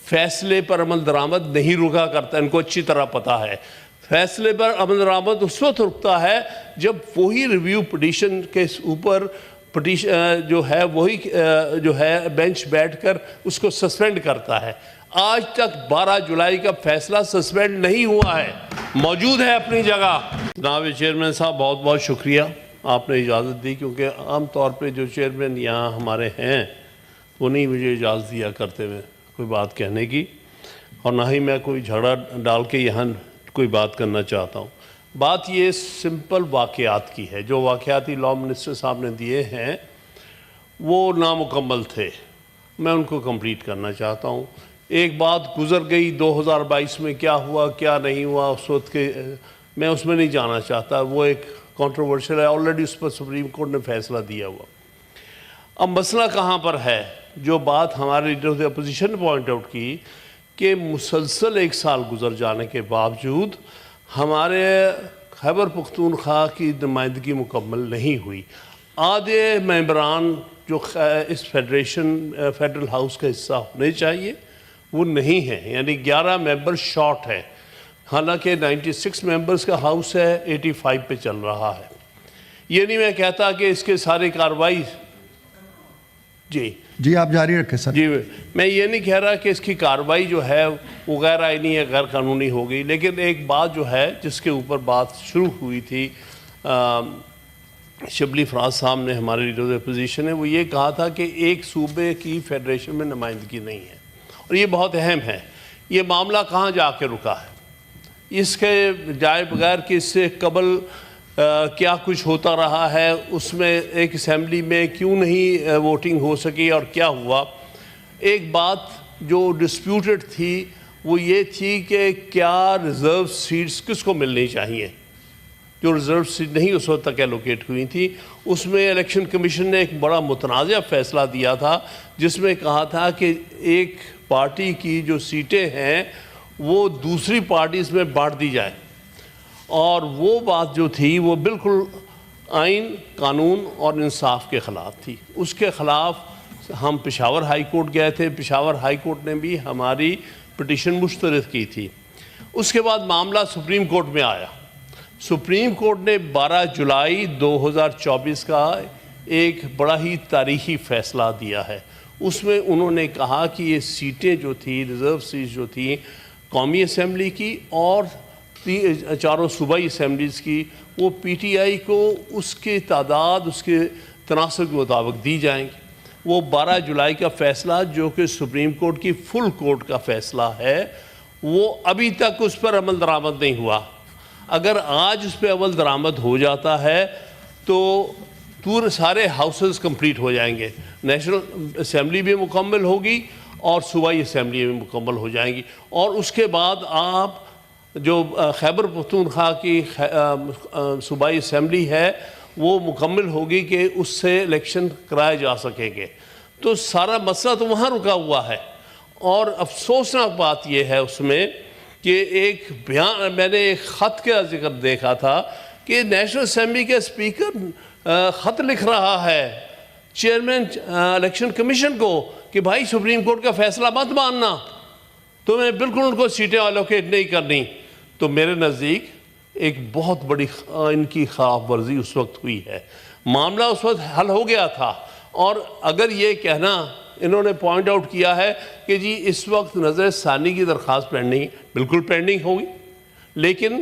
فیصلے پر عمل درآمد نہیں رکا کرتا، ان کو اچھی طرح پتا ہے۔ فیصلے پر عمل درآمد اس وقت رکتا ہے جب وہی ریویو پٹیشن کے اوپر جو ہے وہی جو ہے بینچ بیٹھ کر اس کو سسپینڈ کرتا ہے۔ آج تک 12 جولائی کا فیصلہ سسپینڈ نہیں ہوا ہے، موجود ہے اپنی جگہ۔ جناب چیئرمین صاحب بہت بہت شکریہ، آپ نے اجازت دی، کیونکہ عام طور پہ جو چیئرمین یہاں ہمارے ہیں وہ نہیں مجھے اجازت دیا کرتے ہوئے کوئی بات کہنے کی، اور نہ ہی میں کوئی جھگڑا ڈال کے یہاں کوئی بات کرنا چاہتا ہوں۔ بات یہ سمپل واقعات کی ہے، جو واقعاتی لاء منسٹر صاحب نے دیے ہیں وہ نامکمل تھے، میں ان کو کمپلیٹ کرنا چاہتا ہوں۔ ایک بات گزر گئی 2022 میں، کیا ہوا کیا نہیں ہوا اس وقت کے میں اس میں نہیں جانا چاہتا، وہ ایک کنٹروورشل ہے، آلریڈی اس پر سپریم کورٹ نے فیصلہ دیا ہوا۔ اب مسئلہ کہاں پر ہے؟ جو بات ہمارے لیڈر آف دی اپوزیشن نے پوائنٹ آؤٹ کی کہ مسلسل 1 سال گزر جانے کے باوجود ہمارے خیبر پختونخوا کی نمائندگی مکمل نہیں ہوئی۔ آدھے ممبران جو اس فیڈرل ہاؤس کا حصہ ہونے چاہیے وہ نہیں ہیں، یعنی 11 ممبر شارٹ ہیں، حالانکہ 96 ممبرز کا ہاؤس ہے، 85 پہ چل رہا ہے۔ یہ نہیں میں کہتا کہ اس کے سارے کارروائی جی آپ جاری رکھیں سر۔ جی میں یہ نہیں کہہ رہا کہ اس کی کارروائی جو ہے وہ غیر آئینی ہے، غیر قانونی ہو گئی، لیکن ایک بات جو ہے جس کے اوپر بات شروع ہوئی تھی، شبلی فراز صاحب نے، ہمارے لیڈر آف دی اپوزیشن نے، وہ یہ کہا تھا کہ ایک صوبے کی فیڈریشن میں نمائندگی نہیں ہے، اور یہ بہت اہم ہے۔ یہ معاملہ کہاں جا کے رکا ہے؟ اس کے جائے بغیر کہ اس سے قبل کیا کچھ ہوتا رہا ہے، اس میں ایک اسمبلی میں کیوں نہیں ووٹنگ ہو سکی اور کیا ہوا۔ ایک بات جو ڈسپیوٹڈ تھی وہ یہ تھی کہ کیا ریزرو سیٹس کس کو ملنی چاہیے، جو ریزرو سیٹ نہیں اس وقت تک ایلوکیٹ ہوئی تھی۔ اس میں الیکشن کمیشن نے ایک بڑا متنازع فیصلہ دیا تھا، جس میں کہا تھا کہ ایک پارٹی کی جو سیٹیں ہیں وہ دوسری پارٹیز میں بانٹ دی جائے، اور وہ بات جو تھی وہ بالکل آئین، قانون اور انصاف کے خلاف تھی۔ اس کے خلاف ہم پشاور ہائی کورٹ گئے تھے، پشاور ہائی کورٹ نے بھی ہماری پٹیشن مسترد کی تھی۔ اس کے بعد معاملہ سپریم کورٹ میں آیا۔ سپریم کورٹ نے 12 جولائی 2024 کا ایک بڑا ہی تاریخی فیصلہ دیا ہے۔ اس میں انہوں نے کہا کہ یہ سیٹیں جو تھیں، ریزرو سیٹس جو تھیں قومی اسمبلی کی اور 4 صوبائی اسمبلیز کی، وہ پی ٹی آئی کو اس کی تعداد، اس کے تناسب کے مطابق دی جائیں گی۔ وہ 12 جولائی کا فیصلہ جو کہ سپریم کورٹ کی فل کورٹ کا فیصلہ ہے، وہ ابھی تک اس پر عمل درآمد نہیں ہوا۔ اگر آج اس پہ عمل درآمد ہو جاتا ہے تو سارے ہاؤسز کمپلیٹ ہو جائیں گے، نیشنل اسمبلی بھی مکمل ہوگی اور صوبائی اسمبلی بھی مکمل ہو جائیں گی، اور اس کے بعد آپ جو خیبر پختونخوا کی صوبائی اسمبلی ہے وہ مکمل ہوگی کہ اس سے الیکشن کرائے جا سکیں گے۔ تو سارا مسئلہ تو وہاں رکا ہوا ہے، اور افسوسناک بات یہ ہے اس میں کہ ایک بیان، میں نے ایک خط کا ذکر دیکھا تھا کہ نیشنل اسمبلی کے اسپیکر خط لکھ رہا ہے چیئرمین الیکشن کمیشن کو کہ بھائی سپریم کورٹ کا فیصلہ مت ماننا، تو میں بالکل ان کو سیٹیں الوکیٹ نہیں کرنی۔ تو میرے نزدیک ایک بہت بڑی ان کی خلاف ورزی اس وقت ہوئی ہے۔ معاملہ اس وقت حل ہو گیا تھا، اور اگر یہ کہنا انہوں نے پوائنٹ آؤٹ کیا ہے کہ جی اس وقت نظر ثانی کی درخواست پینڈنگ، بالکل پینڈنگ ہوگی، لیکن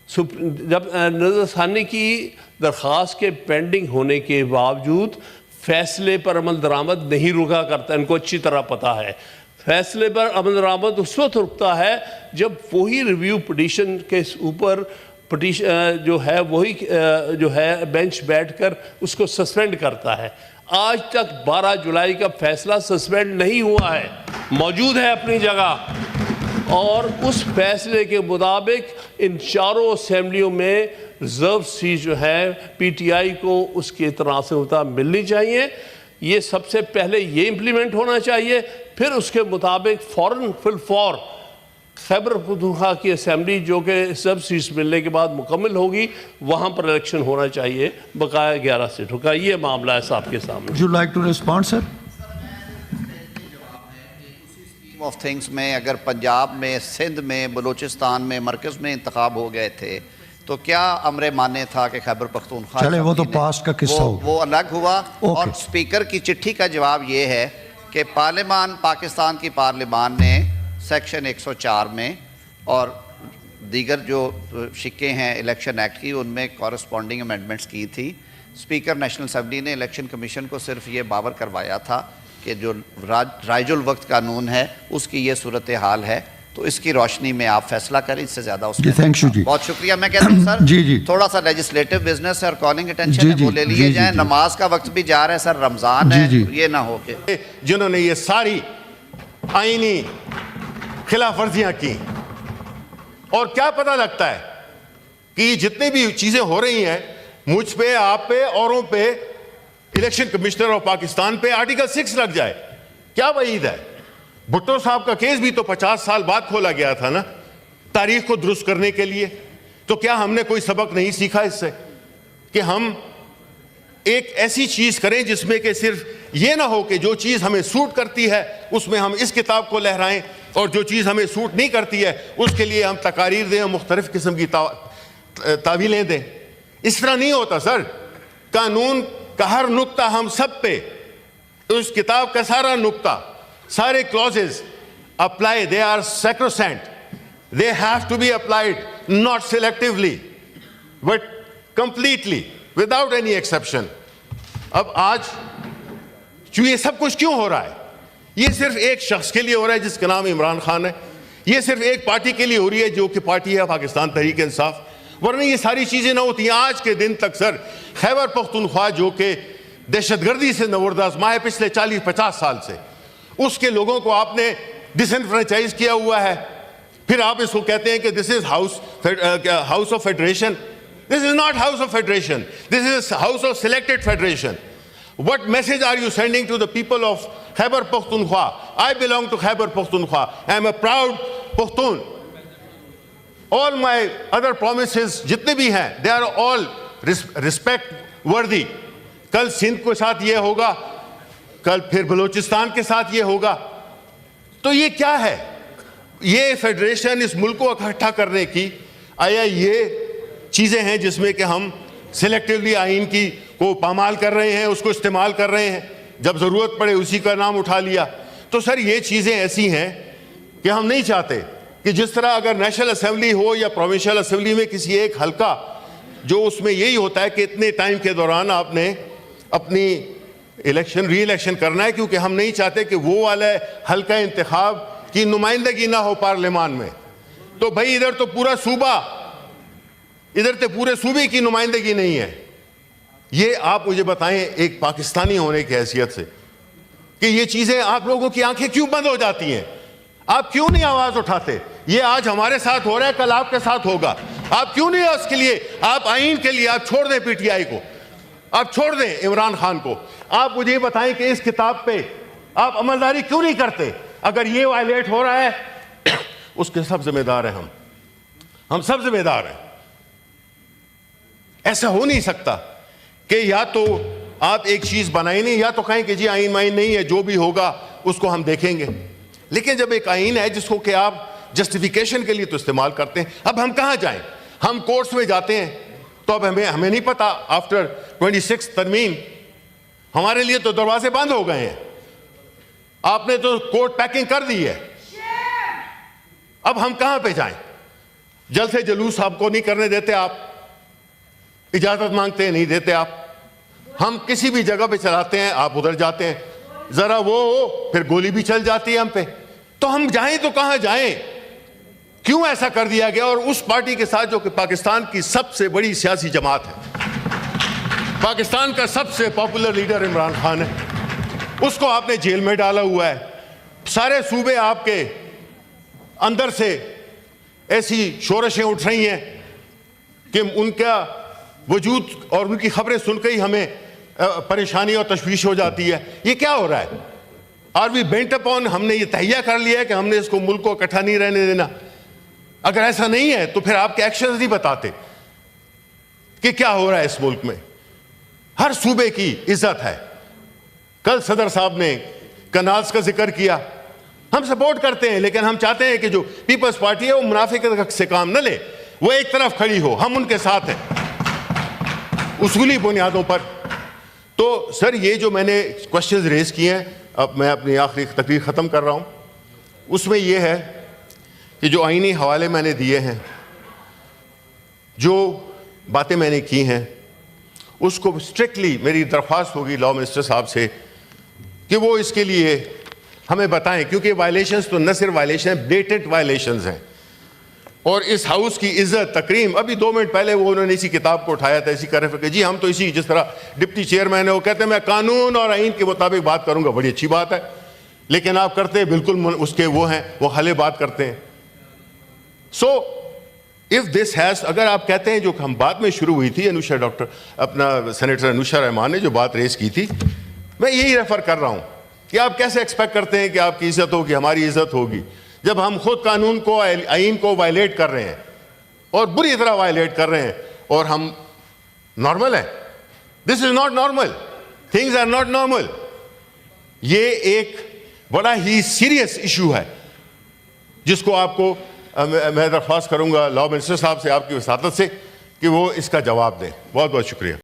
جب نظر ثانی کی درخواست کے پینڈنگ ہونے کے باوجود فیصلے پر عمل درآمد نہیں رکا کرتا، ان کو اچھی طرح پتا ہے۔ فیصلے پر عمل درآمد اس وقت رکتا ہے جب وہی ریویو پٹیشن کے اوپر جو ہے وہی جو ہے بینچ بیٹھ کر اس کو سسپینڈ کرتا ہے۔ آج تک 12 جولائی کا فیصلہ سسپینڈ نہیں ہوا ہے، موجود ہے اپنی جگہ، اور اس فیصلے کے مطابق ان 4 اسمبلیوں میں ریزرو سیٹ جو ہے پی ٹی آئی کو اس کے تناسب کے مطابق ملنی چاہیے۔ یہ سب سے پہلے یہ امپلیمنٹ ہونا چاہیے، پھر اس کے مطابق فوراً فور خیبر پختونخوا کی اسمبلی جو کہ سب سیٹس ملنے کے بعد مکمل ہوگی، وہاں پر الیکشن ہونا چاہیے بقایا 11 سیٹوں کا۔ یہ معاملہ ہے صاحب کے سامنے۔ Would you like to respond, sir? Of things میں اگر پنجاب میں، سندھ میں، بلوچستان میں، مرکز میں انتخاب ہو گئے تھے تو کیا امر مانے تھا کہ خیبر پختونخوا چلے وہ تو پاسٹ کا قصہ ہو، وہ الگ ہوا؟ اور سپیکر کی چٹھی کا جواب یہ ہے کہ پارلیمان، پاکستان کی پارلیمان نے سیکشن 104 میں اور دیگر جو شکیں ہیں الیکشن ایکٹ کی، ان میں کورسپونڈنگ امینڈمنٹس کی تھی. سپیکر نیشنل اسمبلی نے الیکشن کمیشن کو صرف یہ باور کروایا تھا کہ جو رائج الوقت قانون ہے اس کی یہ صورتحال ہے، تو اس کی روشنی میں آپ فیصلہ کریں، اس سے زیادہ اس میں. بہت شکریہ. میں کہتا ہوں سر تھوڑا سا لیجسلیٹو بزنس اور کالنگ اٹینشن ہے وہ لے لیے جائیں. نماز کا وقت بھی جا رہا ہے سر، رمضان ہے، یہ نہ ہو کہ جنہوں نے یہ ساری آئینی خلاف ورزیاں کی. اور کیا پتہ لگتا ہے کہ یہ جتنے بھی چیزیں ہو رہی ہیں مجھ پہ، آپ پہ، اوروں پہ، الیکشن کمشنر آف پاکستان پہ آرٹیکل 6 لگ جائے. کیا وعید ہے؟ بھٹو صاحب کا کیس بھی تو 50 سال بعد کھولا گیا تھا نا، تاریخ کو درست کرنے کے لیے. تو کیا ہم نے کوئی سبق نہیں سیکھا اس سے کہ ہم ایک ایسی چیز کریں جس میں کہ صرف یہ نہ ہو کہ جو چیز ہمیں سوٹ کرتی ہے اس میں ہم اس کتاب کو لہرائیں، اور جو چیز ہمیں سوٹ نہیں کرتی ہے اس کے لیے ہم تقاریر دیں اور مختلف قسم کی تعویلیں دیں. اس طرح نہیں ہوتا سر. قانون کا ہر نقطہ ہم سب پہ، اس کتاب کا سارا نقطہ، سارے clauses apply, they are sacrosanct. They have to be applied not selectively but completely without any exception. اب آج یہ سب کچھ کیوں ہو رہا ہے؟ یہ صرف ایک شخص کے لیے ہو رہا ہے جس کا نام عمران خان ہے. یہ صرف ایک پارٹی کے لیے ہو رہی ہے جو کہ پارٹی ہے پاکستان تحریک انصاف. ورنہ یہ ساری چیزیں نہ ہوتی ہیں. آج کے دن تک سر خیبر پختونخوا جو کہ دہشت گردی سے نوردہ آزما ہے پچھلے 40-50 سال سے، اس کے لوگوں کو آپ نے ڈس انفرینچائز کیا ہوا ہے. پھر آپ اس کو کہتے ہیں کہ this is house of federation. This is not house of federation, this is house of selected federation. What message are you sending to the people of Khyber Pakhtunkhwa? I belong to Khyber Pakhtunkhwa. I am a proud Pakhtun. All my other promises جتنے بھی ہیں they are all respect worthy. کل سندھ کے ساتھ یہ ہوگا، کل پھر بلوچستان کے ساتھ یہ ہوگا. تو یہ کیا ہے؟ یہ فیڈریشن اس ملک کو اکٹھا کرنے کی، آیا یہ چیزیں ہیں جس میں کہ ہم سلیکٹیولی آئین کی کو پامال کر رہے ہیں، اس کو استعمال کر رہے ہیں، جب ضرورت پڑے اسی کا نام اٹھا لیا. تو سر یہ چیزیں ایسی ہیں کہ ہم نہیں چاہتے کہ جس طرح اگر نیشنل اسمبلی ہو یا پروونشل اسمبلی میں کسی ایک حلقہ، جو اس میں یہی ہوتا ہے کہ اتنے ٹائم کے دوران آپ نے اپنی ری الیکشن کرنا ہے، کیونکہ ہم نہیں چاہتے کہ وہ والا حلقہ انتخاب کی نمائندگی نہ ہو پارلیمان میں. تو بھائی ادھر تو پورا صوبہ، ادھر تو پورے صوبے کی نمائندگی نہیں ہے. یہ آپ مجھے بتائیں ایک پاکستانی ہونے کی حیثیت سے کہ یہ چیزیں آپ لوگوں کی آنکھیں کیوں بند ہو جاتی ہیں؟ آپ کیوں نہیں آواز اٹھاتے؟ یہ آج ہمارے ساتھ ہو رہا ہے، کل آپ کے ساتھ ہوگا. آپ کیوں نہیں اس کے لیے، آپ آئین کے لیے آپ چھوڑ دیں پی ٹی آئی کو، آپ چھوڑ دیں عمران خان کو. آپ مجھے یہ بتائیں کہ اس کتاب پہ آپ عملداری کیوں نہیں کرتے؟ اگر یہ وائلیٹ ہو رہا ہے اس کے سب ذمہ دار ہیں ہم سب ذمہ دار ہیں. ایسا ہو نہیں سکتا کہ یا تو آپ ایک چیز بنائیں نہیں، یا تو کہیں کہ جی آئین مائن نہیں ہے، جو بھی ہوگا اس کو ہم دیکھیں گے. لیکن جب ایک آئین ہے جس کو کہ آپ جسٹیفیکیشن کے لیے تو استعمال کرتے ہیں، اب ہم کہاں جائیں؟ ہم کورٹس میں جاتے ہیں تو اب ہمیں نہیں پتا. آفٹر 26 ترمیم ہمارے لیے تو دروازے بند ہو گئے ہیں. آپ نے تو کورٹ پیکنگ کر دی ہے. اب ہم کہاں پہ جائیں؟ جلد سے جلوس آپ کو نہیں کرنے دیتے، آپ اجازت مانگتے ہیں نہیں دیتے آپ. ہم کسی بھی جگہ پہ چلاتے ہیں، آپ ادھر جاتے ہیں، ذرا وہ ہو پھر گولی بھی چل جاتی ہے ہم پہ. تو ہم جائیں تو کہاں جائیں؟ کیوں ایسا کر دیا گیا؟ اور اس پارٹی کے ساتھ جو کہ پاکستان کی سب سے بڑی سیاسی جماعت ہے، پاکستان کا سب سے پاپولر لیڈر عمران خان ہے، اس کو آپ نے جیل میں ڈالا ہوا ہے. سارے صوبے آپ کے اندر سے ایسی شورشیں اٹھ رہی ہیں کہ ان کا وجود اور ان کی خبریں سن کے ہی ہمیں پریشانی اور تشویش ہو جاتی ہے. یہ کیا ہو رہا ہے؟ آر وی بینٹ اپون، ہم نے یہ تہیہ کر لیا ہے کہ ہم نے اس کو ملک کو اکٹھا نہیں رہنے دینا. اگر ایسا نہیں ہے تو پھر آپ کے ایکشنز نہیں بتاتے کہ کیا ہو رہا ہے اس ملک میں. ہر صوبے کی عزت ہے. کل صدر صاحب نے کنالز کا ذکر کیا. ہم سپورٹ کرتے ہیں، لیکن ہم چاہتے ہیں کہ جو پیپلز پارٹی ہے وہ منافقت سے کام نہ لے، وہ ایک طرف کھڑی ہو، ہم ان کے ساتھ ہیں اصولی بنیادوں پر۔ تو سر یہ جو میں نے کوشچنز ریز کیے ہیں، اب میں اپنی آخری تقریر ختم کر رہا ہوں، اس میں یہ ہے کہ جو آئینی حوالے میں نے دیے ہیں، جو باتیں میں نے کی ہیں، اس کو اسٹرکٹلی میری درخواست ہوگی لاء منسٹر صاحب سے کہ وہ اس کے لیے ہمیں بتائیں، کیونکہ وائلیشنز تو نہ صرف وائلیشن ہیں، بلیٹنٹ وائلیشنز ہیں، اور اس ہاؤس کی عزت تکریم، ابھی 2 منٹ پہلے وہ انہوں نے اسی کتاب کو اٹھایا تھا، اسی کا ریفر کہ جی ہم تو اسی، جس طرح ڈپٹی چیئرمین ہے وہ کہتے ہیں میں قانون اور آئین کے مطابق بات کروں گا، بڑی اچھی بات ہے، لیکن آپ کرتے بالکل اس کے وہ ہیں، وہ حلے بات کرتے ہیں۔ سو if this has، اگر آپ کہتے ہیں جو ہم بات میں شروع ہوئی تھی، انوشا ڈاکٹر اپنا سینیٹر انوشا رحمان نے جو بات ریز کی تھی، میں یہی ریفر کر رہا ہوں کہ آپ کیسے ایکسپیکٹ کرتے ہیں کہ آپ کی عزت ہوگی، ہماری عزت ہوگی، جب ہم خود قانون کو، آئین کو وائلیٹ کر رہے ہیں اور بری طرح وائلیٹ کر رہے ہیں، اور ہم نارمل ہیں؟ This is not normal, things are not normal. یہ ایک بڑا ہی سیریس ایشو ہے جس کو آپ کو میں درخواست کروں گا لاء منسٹر صاحب سے، آپ کی وساطت سے، کہ وہ اس کا جواب دیں۔ بہت بہت شکریہ۔